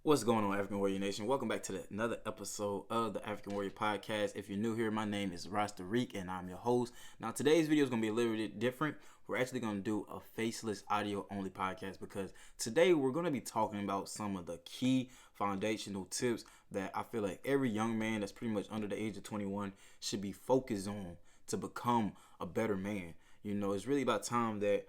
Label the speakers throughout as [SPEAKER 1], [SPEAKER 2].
[SPEAKER 1] What's going on, African Warrior Nation? Welcome back to another episode of the African Warrior Podcast. If you're new here, my name is Rasta Reek, and I'm your host. Now, today's video is going to be a little bit different. We're actually going to do a faceless audio-only podcast because today we're going to be talking about some of the key foundational tips that I feel like every young man that's pretty much under the age of 21 should be focused on to become a better man. It's really about time that,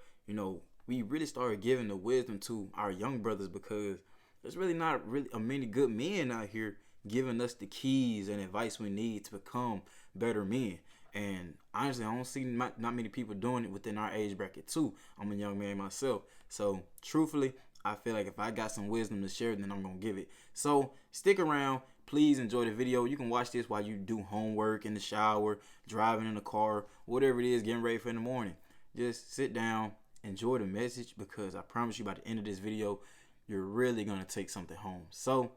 [SPEAKER 1] we really started giving the wisdom to our young brothers because there's really not really many good men out here giving us the keys and advice we need to become better men. And honestly, I don't see not many people doing it within our age bracket too. I'm a young man myself. So truthfully, I feel like if I got some wisdom to share, then I'm going to give it. So stick around. Please enjoy the video. You can watch this while you do homework, in the shower, driving in the car, whatever it is, getting ready for in the morning. Just sit down, enjoy the message, because I promise you by the end of this video, you're really going to take something home. So,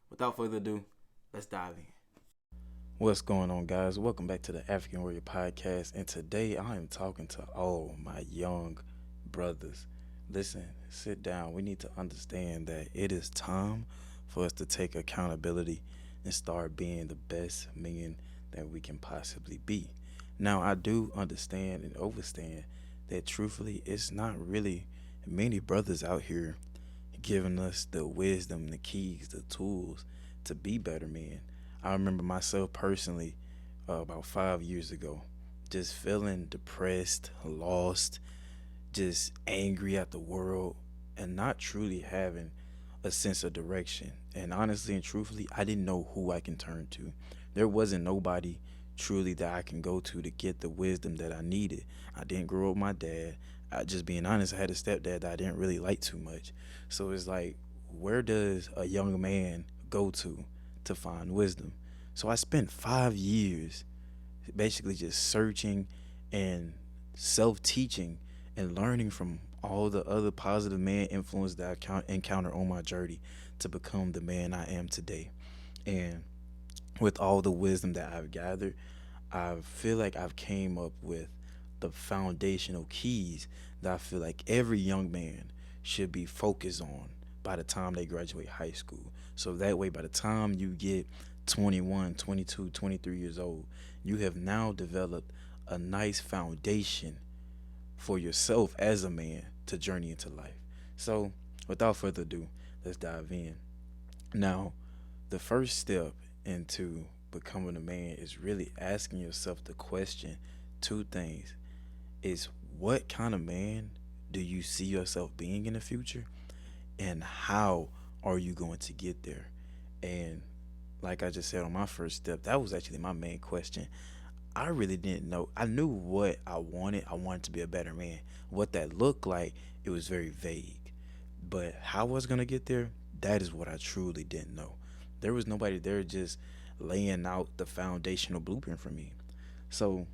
[SPEAKER 1] without further ado, let's dive in. What's going on, guys? Welcome back to the African Warrior Podcast. And today, I am talking to all my young brothers. Listen, sit down. We need to understand that it is time for us to take accountability and start being the best men that we can possibly be. Now, I do understand and understand that truthfully, it's not really many brothers out here giving us the wisdom, the keys, the tools to be better men. I remember myself personally about 5 years ago, just feeling depressed, lost, just angry at the world, and not truly having a sense of direction. And honestly and truthfully, I didn't know who I can turn to. There wasn't nobody truly that I can go to get the wisdom that I needed. I didn't grow up with my dad. Just being honest, I had a stepdad that I didn't really like too much. So it's like, where does a young man go to find wisdom? So I spent 5 years basically just searching and self-teaching and learning from all the other positive man influence that I encountered on my journey to become the man I am today. And with all the wisdom that I've gathered, I feel like I've came up with the foundational keys that I feel like every young man should be focused on by the time they graduate high school. So that way, by the time you get 21, 22, 23 years old, you have now developed a nice foundation for yourself as a man to journey into life. So without further ado, let's dive in. Now, the first step into becoming a man is really asking yourself the question, two things, is what kind of man do you see yourself being in the future, and how are you going to get there? And like I just said on my first step, that was actually my main question. I really didn't know. I knew what I wanted. I wanted to be a better man. What that looked like, it was very vague. But how I was going to get there, that is what I truly didn't know. There was nobody there just laying out the foundational blueprint for me. So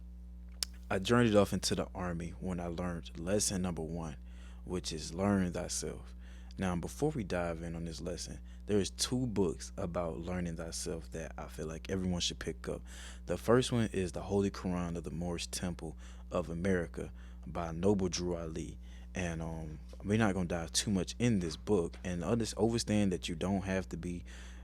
[SPEAKER 1] I journeyed off into the army when I learned lesson number 1, which is learn thyself. Now, before we dive in on this lesson, there's 2 books about learning thyself that I feel like everyone should pick up. The first one is The Holy Quran of the Moorish Temple of America by Noble Drew Ali. And we're not going to dive too much in this book. And understand that you don't have to be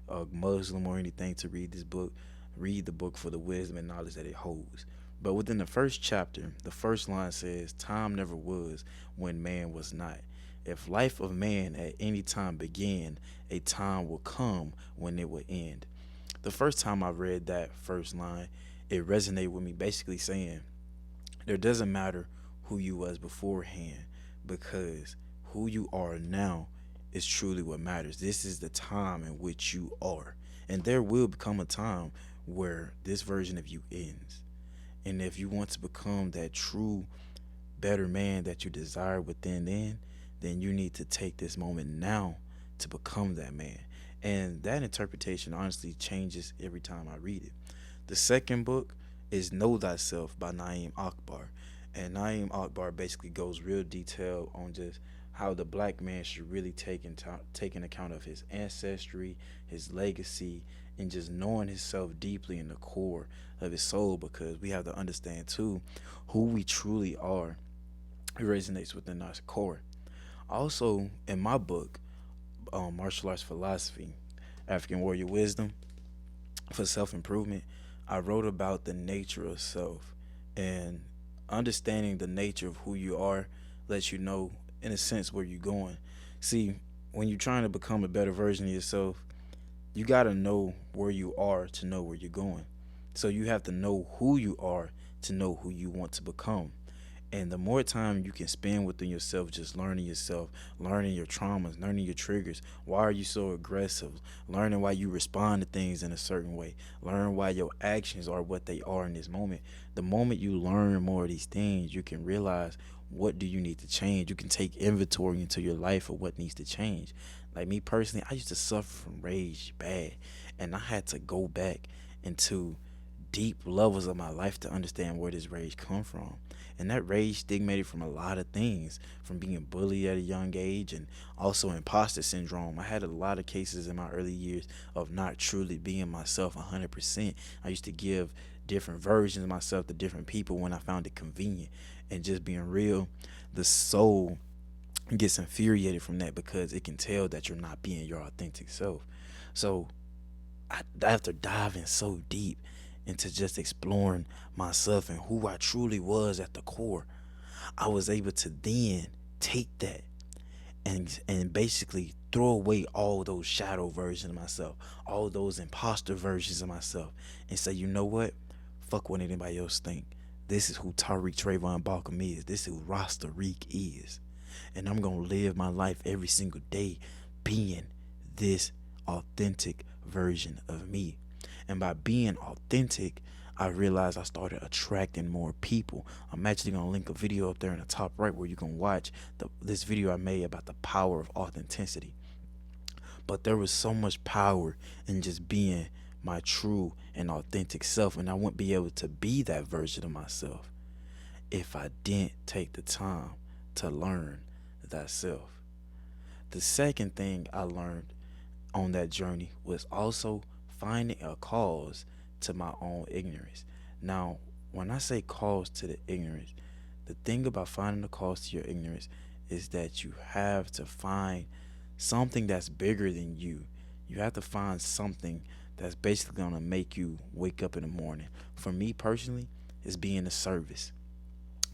[SPEAKER 1] a Muslim or anything to read this book. Read the book for the wisdom and knowledge that it holds. But within the first chapter, the first line says, time never was when man was not. If life of man at any time began, a time will come when it will end. The first time I read that first line, it resonated with me, basically saying, there doesn't matter who you was beforehand, because who you are now is truly what matters. This is the time in which you are. And there will become a time where this version of you ends. And if you want to become that true, better man that you desire within, then you need to take this moment now to become that man. And that interpretation honestly changes every time I read it. The second book is Know Thyself by Naeem Akbar. And Naeem Akbar basically goes real detailed on just how the black man should really take in account of his ancestry, his legacy, and just knowing himself deeply in the core of his soul, because we have to understand too who we truly are. It resonates within our core. Also, in my book, Martial Arts Philosophy, African Warrior Wisdom for self improvement, I wrote about the nature of self, and understanding the nature of who you are lets you know, in a sense, where you're going. See, when you're trying to become a better version of yourself, you got to know where you are to know where you're going. So you have to know who you are to know who you want to become. And the more time you can spend within yourself, just learning yourself, learning your traumas, learning your triggers. Why are you so aggressive? Learning why you respond to things in a certain way. Learn why your actions are what they are in this moment. The moment you learn more of these things, you can realize what do you need to change. You can take inventory into your life of what needs to change. Like me personally, I used to suffer from rage bad, and I had to go back into deep levels of my life to understand where this rage come from. And that rage stigmated from a lot of things, from being bullied at a young age and also imposter syndrome. I had a lot of cases in my early years of not truly being myself 100%. I used to give different versions of myself to different people when I found it convenient. And just being real, the soul gets infuriated from that because it can tell that you're not being your authentic self. So after diving so deep into just exploring myself and who I truly was at the core, I was able to then take that and basically throw away all those shadow versions of myself, all those imposter versions of myself, and say, you know what? Fuck what anybody else think. This is who Tariq Trayvon Balcom is. This is who Rasta Reek is. And I'm gonna live my life every single day being this authentic version of me. And by being authentic, I realized I started attracting more people. I'm actually going to link a video up there in the top right where you can watch this video I made about the power of authenticity. But there was so much power in just being my true and authentic self, and I wouldn't be able to be that version of myself if I didn't take the time to learn thyself. The second thing I learned on that journey was also finding a cause to my own ignorance. Now, when I say cause to the ignorance, the thing about finding the cause to your ignorance is that you have to find something that's bigger than you. You have to find something that's basically going to make you wake up in the morning. For me personally, it's being a service.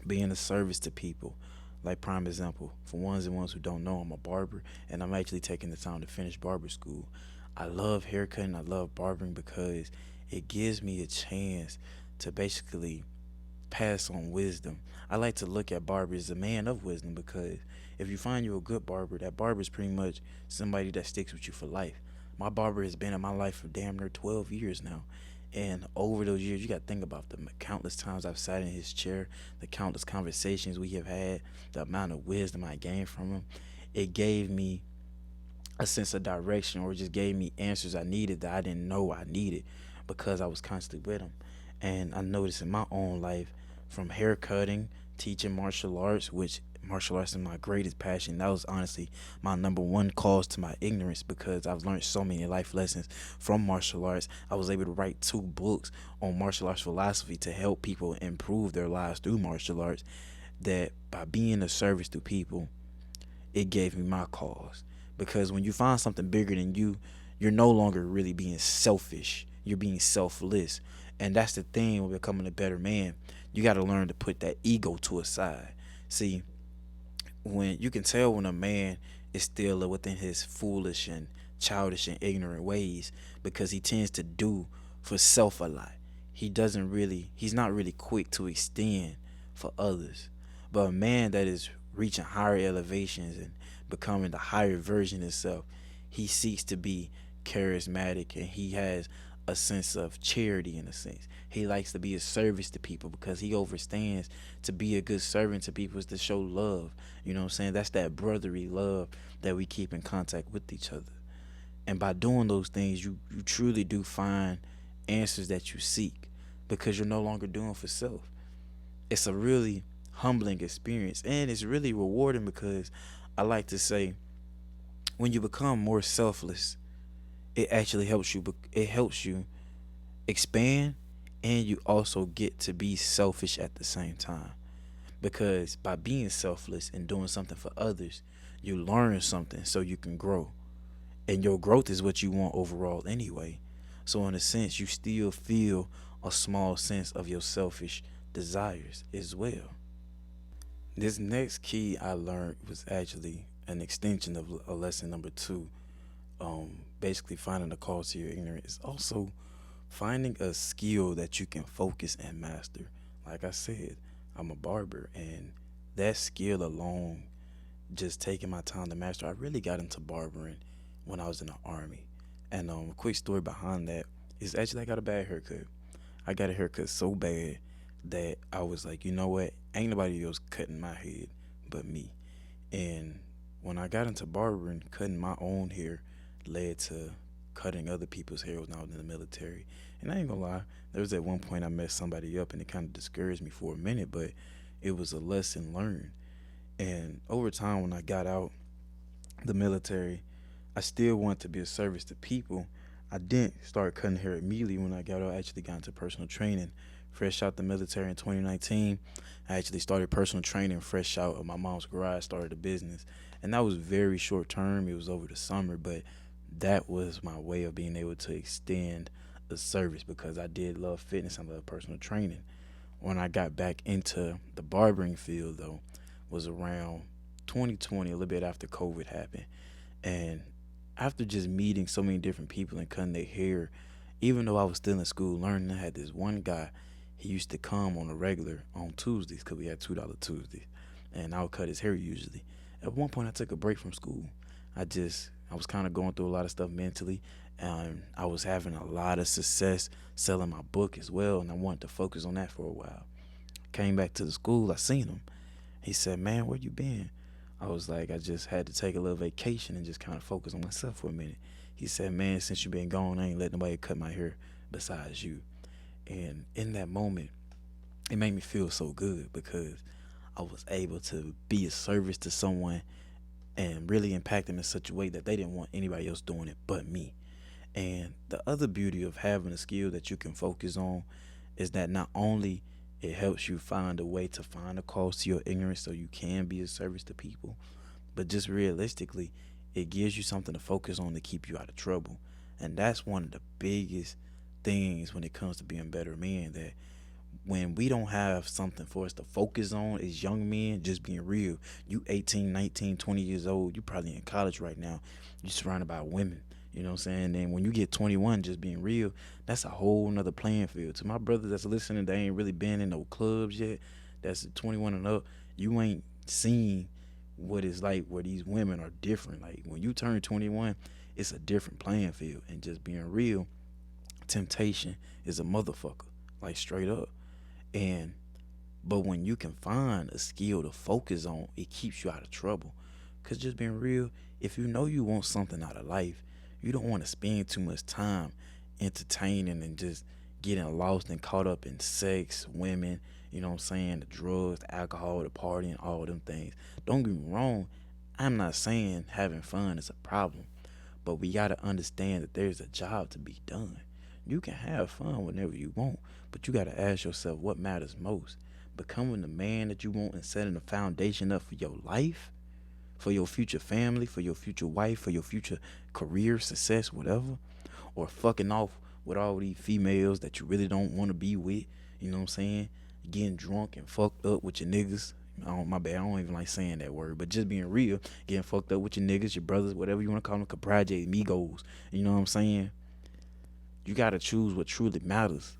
[SPEAKER 1] Being a service to people. Like prime example, for ones who don't know, I'm a barber, and I'm actually taking the time to finish barber school. I love haircutting, I love barbering because it gives me a chance to basically pass on wisdom. I like to look at barbers as a man of wisdom because if you find you a good barber, that barber is pretty much somebody that sticks with you for life. My barber has been in my life for damn near 12 years now. And over those years, you got to think about the countless times I've sat in his chair, the countless conversations we have had, the amount of wisdom I gained from him. It gave me a sense of direction, or just gave me answers I needed that I didn't know I needed because I was constantly with him. And I noticed in my own life, from haircutting, teaching martial arts, which martial arts is my greatest passion. That was honestly my number one cause to my ignorance because I've learned so many life lessons from martial arts. I was able to write 2 books on martial arts philosophy to help people improve their lives through martial arts. That by being a service to people, it gave me my cause. Because when you find something bigger than you, you're no longer really being selfish. You're being selfless. And that's the thing with becoming a better man. You got to learn to put that ego to a side. See, when you can tell when a man is still within his foolish and childish and ignorant ways because he tends to do for self a lot. He's not really quick to extend for others. But a man that is reaching higher elevations and becoming the higher version of himself, he seeks to be charismatic, and he has a sense of charity in a sense. He likes to be a service to people because he understands to be a good servant to people is to show love. You know what I'm saying? That's that brotherly love that we keep in contact with each other. And by doing those things, you truly do find answers that you seek because you're no longer doing for self. It's a really humbling experience, and it's really rewarding because I like to say when you become more selfless, it actually helps you. It helps you expand, and you also get to be selfish at the same time. Because by being selfless and doing something for others, you learn something so you can grow. And your growth is what you want overall anyway. So in a sense, you still feel a small sense of your selfish desires as well. This next key I learned was actually an extension of a lesson number two. Basically finding the cause to your ignorance is also finding a skill that you can focus and master. Like I said, I'm a barber, and that skill alone, just taking my time to master, I really got into barbering when I was in the army. And a quick story behind that is actually I got a bad haircut. I got a haircut so bad that I was like, you know what? Ain't nobody else cutting my head but me. And when I got into barbering, cutting my own hair led to cutting other people's hair when I was in the military. And I ain't gonna lie, there was at one point I messed somebody up and it kind of discouraged me for a minute, but it was a lesson learned. And over time, when I got out the military, I still want to be of service to people. I didn't start cutting hair immediately when I got out. I actually got into personal training. Fresh out the military in 2019, I actually started personal training fresh out of my mom's garage, started a business. And that was very short term. It was over the summer, but that was my way of being able to extend a service because I did love fitness and love personal training. When I got back into the barbering field, though, was around 2020, a little bit after COVID happened. And after just meeting so many different people and cutting their hair, even though I was still in school learning, I had this one guy. He used to come on a regular on Tuesdays because we had $2 Tuesdays, and I would cut his hair usually. At one point, I took a break from school. I was kind of going through a lot of stuff mentally, and I was having a lot of success selling my book as well, and I wanted to focus on that for a while. Came back to the school, I seen him. He said, "Man, where you been?" I was like, "I just had to take a little vacation and just kind of focus on myself for a minute." He said, "Man, since you been gone, I ain't let nobody cut my hair besides you." And in that moment, it made me feel so good because I was able to be a service to someone and really impact them in such a way that they didn't want anybody else doing it but me. And the other beauty of having a skill that you can focus on is that not only it helps you find a way to find a cause to your ignorance so you can be a service to people, but just realistically, it gives you something to focus on to keep you out of trouble. And that's one of the biggest things when it comes to being better men, that when we don't have something for us to focus on as young men, just being real, you 18, 19, 20 years old, you probably in college right now, you're surrounded by women, you know what I'm saying? And when you get 21, just being real, that's a whole nother playing field. To my brothers that's listening, they ain't really been in no clubs yet, that's 21 and up, you ain't seen what it's like where these women are different. Like when you turn 21, it's a different playing field. And just being real, temptation is a motherfucker, like straight up. And but when you can find a skill to focus on, it keeps you out of trouble. Cause just being real, if you know you want something out of life, you don't want to spend too much time entertaining and just getting lost and caught up in sex, women, you know what I'm saying, the drugs, the alcohol, the partying, all them things. Don't get me wrong, I'm not saying having fun is a problem, but we gotta understand that there's a job to be done. You can have fun whenever you want, but you gotta ask yourself what matters most. Becoming the man that you want and setting the foundation up for your life, for your future family, for your future wife, for your future career, success, whatever, or fucking off with all these females that you really don't want to be with, you know what I'm saying? Getting drunk and fucked up with your niggas. My bad, I don't even like saying that word, but just being real, getting fucked up with your niggas, your brothers, whatever you want to call them, cabrade, amigos, you know what I'm saying? You got to choose what truly matters.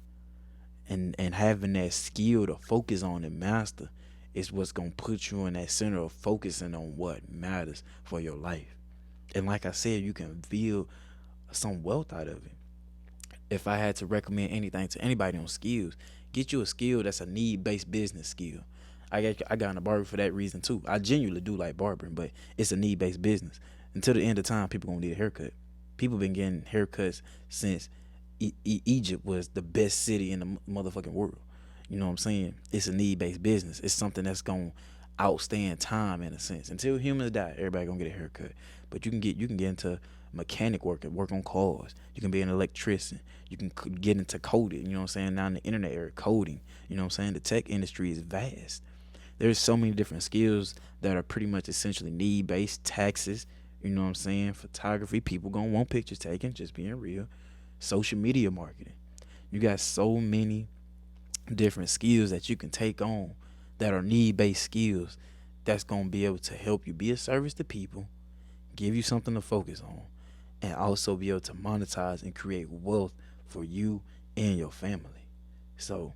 [SPEAKER 1] And having that skill to focus on and master is what's going to put you in that center of focusing on what matters for your life. And like I said, you can feel some wealth out of it. If I had to recommend anything to anybody on skills, get you a skill that's a need-based business skill. I got in the barber for that reason too. I genuinely do like barbering, but it's a need-based business. Until the end of time, people gonna need a haircut. People been getting haircuts since Egypt was the best city in the motherfucking world. You know what I'm saying? It's a need-based business. It's something that's gonna outstand time in a sense. Until humans die, everybody gonna get a haircut. But you can get into mechanic work and work on cars. You can be an electrician. You can get into coding. You know what I'm saying? Now in the internet era, coding. You know what I'm saying? The tech industry is vast. There's so many different skills that are pretty much essentially need-based. Taxes. You know what I'm saying? Photography, people gonna want pictures taken, just being real. Social media marketing. You got so many different skills that you can take on that are need based skills that's gonna be able to help you be a service to people, give you something to focus on, and also be able to monetize and create wealth for you and your family. So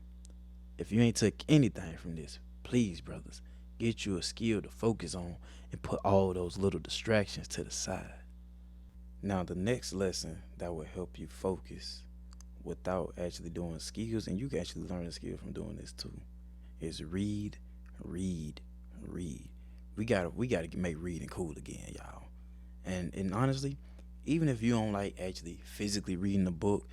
[SPEAKER 1] if you ain't took anything from this, please, brothers, get you a skill to focus on and put all those little distractions to the side. Now, the next lesson that will help you focus without actually doing skills, and you can actually learn a skill from doing this too, is read, read, read. We gotta make reading cool again, y'all. And honestly, even if you don't like actually physically reading the book,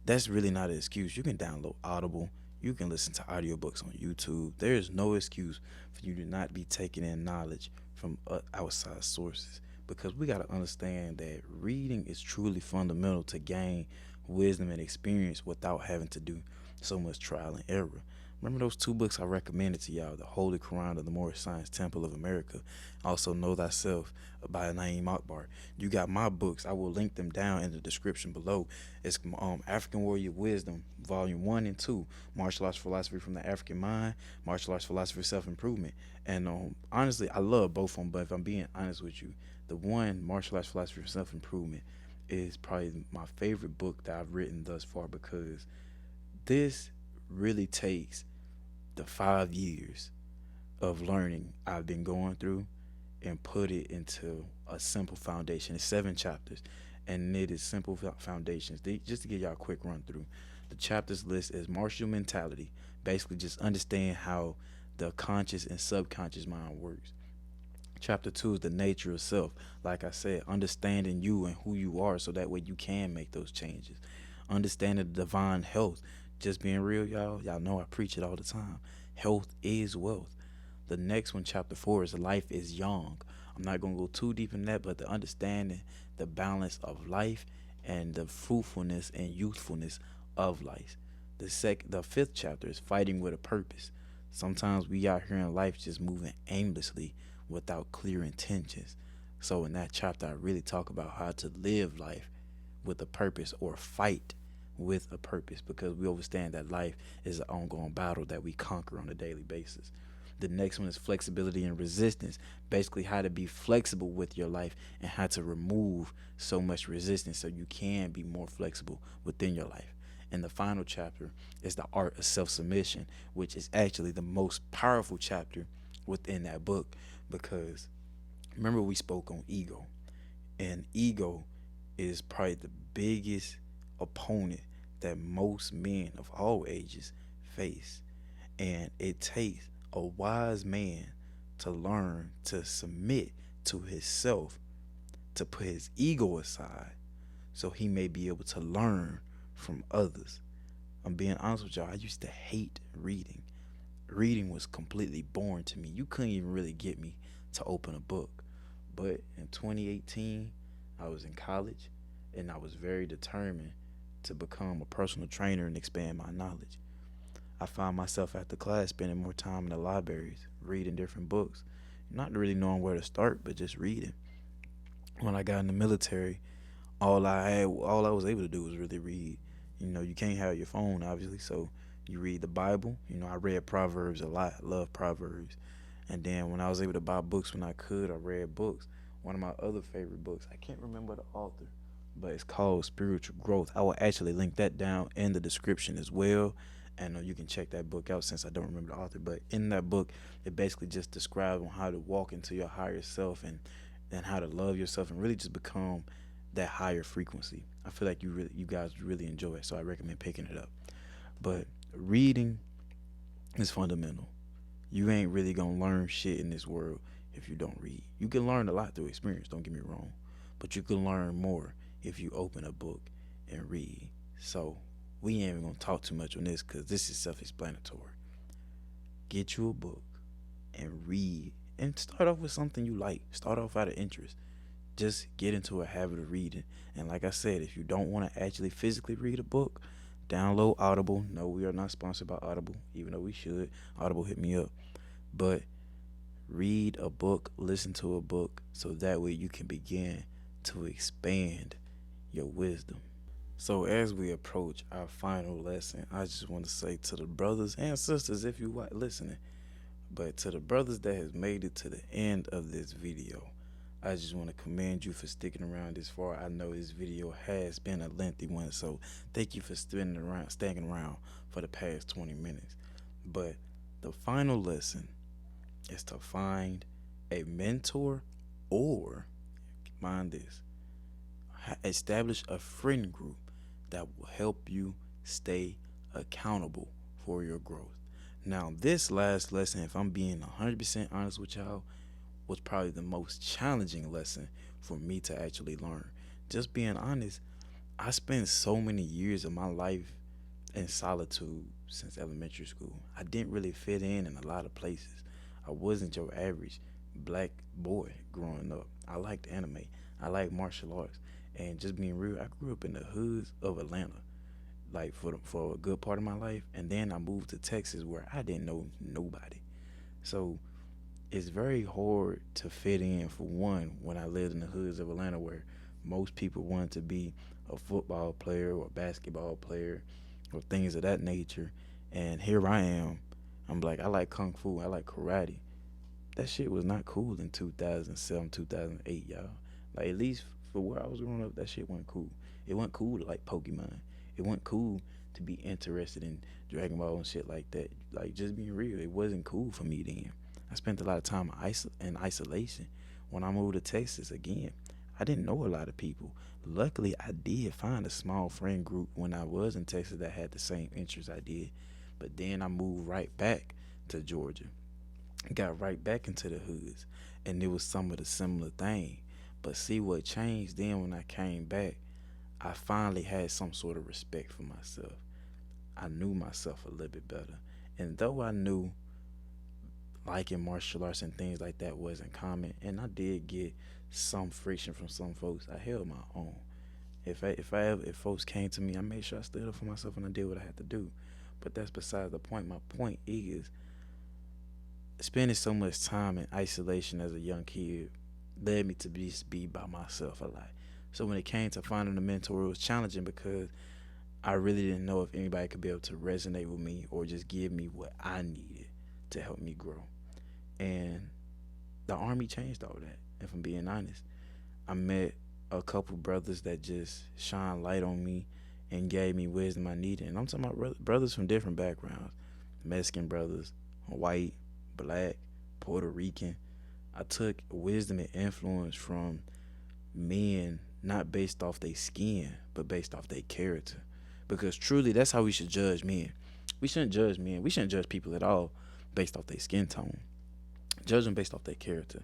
[SPEAKER 1] that's really not an excuse. You can download Audible. You can listen to audiobooks on YouTube. There is no excuse for you to not be taking in knowledge from outside sources, because we got to understand that reading is truly fundamental to gain wisdom and experience without having to do so much trial and error. Remember those two books I recommended to y'all, The Holy Quran of the Moorish Science Temple of America, also Know Thyself by Naeem Akbar. You got my books. I will link them down in the description below. It's African Warrior Wisdom, Volume 1 and 2, Martial Arts Philosophy from the African Mind, Martial Arts Philosophy of Self-Improvement. And honestly, I love both of them, but if I'm being honest with you, the one, Martial Arts Philosophy of Self-Improvement, is probably my favorite book that I've written thus far, because this really takes the 5 years of learning I've been going through and put it into a simple foundation. It's 7 chapters, and it is simple foundations. Just to give y'all a quick run through, the chapters list is martial mentality, basically just understand how the conscious and subconscious mind works. Chapter 2 is the nature of self. Like I said, understanding you and who you are so that way you can make those changes. Understanding the divine health. Just being real, y'all. Y'all know I preach it all the time. Health is wealth. The next one, chapter 4, is life is young. I'm not going to go too deep in that, but the understanding the balance of life and the fruitfulness and youthfulness of life. The fifth chapter is fighting with a purpose. Sometimes we out here in life just moving aimlessly without clear intentions. So in that chapter, I really talk about how to live life with a purpose, or fight with a purpose, because we understand that life is an ongoing battle that we conquer on a daily basis. The next one is flexibility and resistance, basically how to be flexible with your life and how to remove so much resistance so you can be more flexible within your life. And the final chapter is the art of self-submission, which is actually the most powerful chapter within that book, because remember we spoke on ego, and ego is probably the biggest opponent that most men of all ages face. And it takes a wise man to learn to submit to himself, to put his ego aside so he may be able to learn from others. I'm being honest with y'all, I used to hate reading. Reading was completely boring to me. You couldn't even really get me to open a book. But in 2018, I was in college, and I was very determined to become a personal trainer and expand my knowledge. I found myself after class spending more time in the libraries, reading different books, not really knowing where to start, but just reading. When I got in the military, all I was able to do was really read. You can't have your phone, obviously, so you read the Bible. I read Proverbs a lot. I love Proverbs. And then when I was able to buy books when I could, I read books. One of my other favorite books, I can't remember the author, but it's called Spiritual Growth. I will actually link that down in the description as well. And you can check that book out, since I don't remember the author. But in that book, it basically just describes on how to walk into your higher self, and how to love yourself and really just become that higher frequency. I feel like you guys really enjoy it, so I recommend picking it up. But reading is fundamental. You ain't really gonna learn shit in this world if you don't read. You can learn a lot through experience, don't get me wrong, but you can learn more if you open a book and read. So we ain't even gonna talk too much on this, because this is self-explanatory. Get you a book and read, and start off with something you like. Start off out of interest. Just get into a habit of reading. And like I said, if you don't want to actually physically read a book, download Audible. No, we are not sponsored by Audible, even though we should. Audible hit me up. But Read a book, listen to a book, so that way you can begin to expand your wisdom. So as we approach our final lesson, I just want to say to the brothers and sisters, if you are listening, but to the brothers that has made it to the end of this video, I just want to commend you for sticking around this far. I know this video has been a lengthy one, so thank you for staying around for the past 20 minutes. But the final lesson is to find a mentor, or, mind this, establish a friend group that will help you stay accountable for your growth. Now, this last lesson, if I'm being 100% honest with y'all, was probably the most challenging lesson for me to actually learn. Just being honest, I spent so many years of my life in solitude since elementary school. I didn't really fit in a lot of places. I wasn't your average black boy growing up. I liked anime. I liked martial arts. And just being real, I grew up in the hoods of Atlanta, like for a good part of my life. And then I moved to Texas where I didn't know nobody. So it's very hard to fit in, for one, when I lived in the hoods of Atlanta where most people wanted to be a football player or a basketball player or things of that nature. And here I am. I'm like, I like kung fu. I like karate. That shit was not cool in 2007, 2008, y'all. Like, at least for where I was growing up, that shit wasn't cool. It wasn't cool to like Pokemon. It wasn't cool to be interested in Dragon Ball and shit like that. Like, just being real, it wasn't cool for me then. I spent a lot of time in isolation. When I moved to Texas again, I didn't know a lot of people. Luckily, I did find a small friend group when I was in Texas that had the same interests I did. But then I moved right back to Georgia. Got right back into the hoods. And it was some of the similar thing. But see what changed then when I came back, I finally had some sort of respect for myself. I knew myself a little bit better. And though I knew liking martial arts and things like that wasn't common, and I did get some friction from some folks, I held my own. If folks came to me, I made sure I stood up for myself and I did what I had to do. But that's beside the point. My point is, spending so much time in isolation as a young kid led me to be by myself a lot. So when it came to finding a mentor, it was challenging because I really didn't know if anybody could be able to resonate with me or just give me what I needed to help me grow. And the Army changed all that. If I'm being honest, I met a couple brothers that just shined light on me and gave me wisdom I needed. And I'm talking about brothers from different backgrounds: Mexican brothers, white, black, Puerto Rican. I took wisdom and influence from men, not based off their skin, but based off their character. Because truly, that's how we should judge men. We shouldn't judge men. We shouldn't judge people at all based off their skin tone. Judge them based off their character.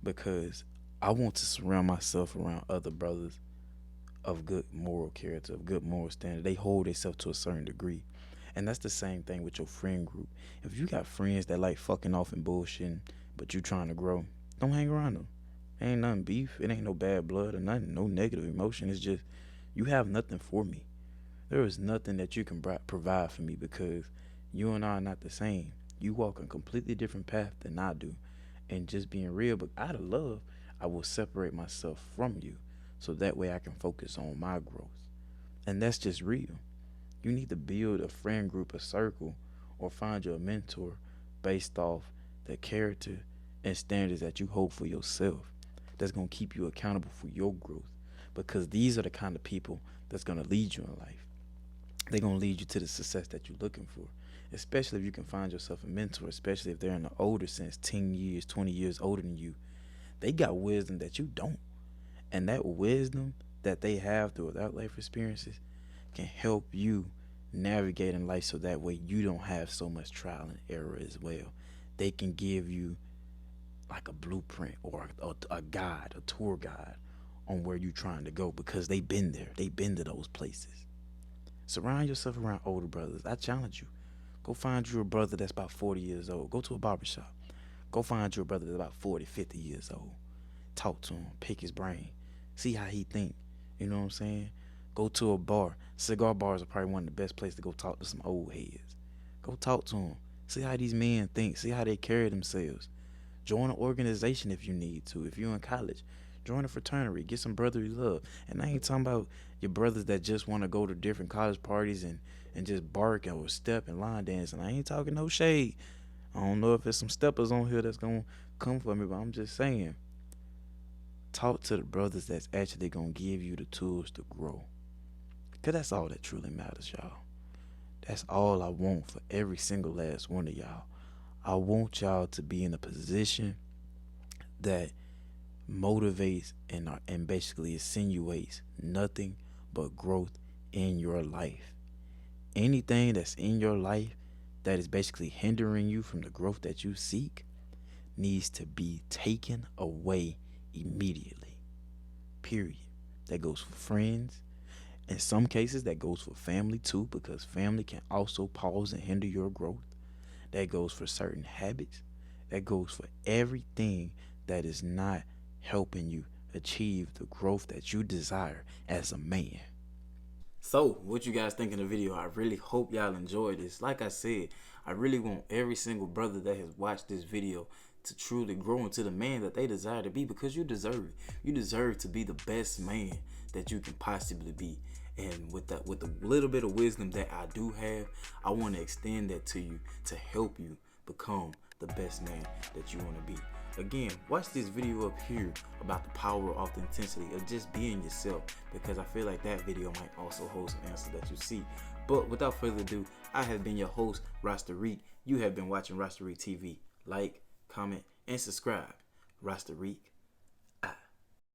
[SPEAKER 1] Because I want to surround myself around other brothers of good moral character, of good moral standard. They hold themselves to a certain degree. And that's the same thing with your friend group. If you got friends that like fucking off and bullshitting, but you trying to grow, don't hang around them. Ain't nothing beef. It ain't no bad blood or nothing. No negative emotion. It's just, you have nothing for me. There is nothing that you can provide for me because you and I are not the same. You walk a completely different path than I do. And just being real, but out of love, I will separate myself from you so that way I can focus on my growth. And that's just real. You need to build a friend group, a circle, or find you a mentor based off the character and standards that you hold for yourself. That's going to keep you accountable for your growth. Because these are the kind of people that's going to lead you in life. They're going to lead you to the success that you're looking for. Especially if you can find yourself a mentor, especially if they're in the older sense, 10 years, 20 years older than you. They got wisdom that you don't. And that wisdom that they have through their life experiences can help you navigate in life so that way you don't have so much trial and error as well. They can give you like a blueprint or a guide, a tour guide on where you're trying to go because they've been there. They've been to those places. Surround yourself around older brothers. I challenge you. Go find you a brother that's about 40 years old. Go to a barbershop. Go find you a brother that's about 40, 50 years old. Talk to him. Pick his brain. See how he think. You know what I'm saying? Go to a bar. Cigar bars are probably one of the best places to go talk to some old heads. Go talk to them. See how these men think. See how they carry themselves. Join an organization if you need to. If you're in college, join a fraternity. Get some brotherly love. And I ain't talking about your brothers that just want to go to different college parties and just bark or step and line dance. And I ain't talking no shade. I don't know if there's some steppers on here that's going to come for me, but I'm just saying. Talk to the brothers that's actually going to give you the tools to grow. Because that's all that truly matters, y'all. That's all I want for every single last one of y'all. I want y'all to be in a position that motivates and basically insinuates nothing but growth in your life. Anything that's in your life that is basically hindering you from the growth that you seek needs to be taken away immediately. Period. That goes for friends. In some cases, that goes for family too, because family can also pause and hinder your growth. That goes for certain habits. That goes for everything that is not helping you achieve the growth that you desire as a man. So, what you guys think of the video? I really hope y'all enjoyed this. Like I said, I really want every single brother that has watched this video to truly grow into the man that they desire to be, because you deserve it. You deserve to be the best man that you can possibly be. And with the little bit of wisdom that I do have, I want to extend that to you to help you become the best man that you want to be. Again, watch this video up here about the power of authenticity, of just being yourself, because I feel like that video might also hold some answers that you see. But without further ado, I have been your host, Rasta Reek. You have been watching Rasta Reek TV. Like, comment, and subscribe. Rasta Reek.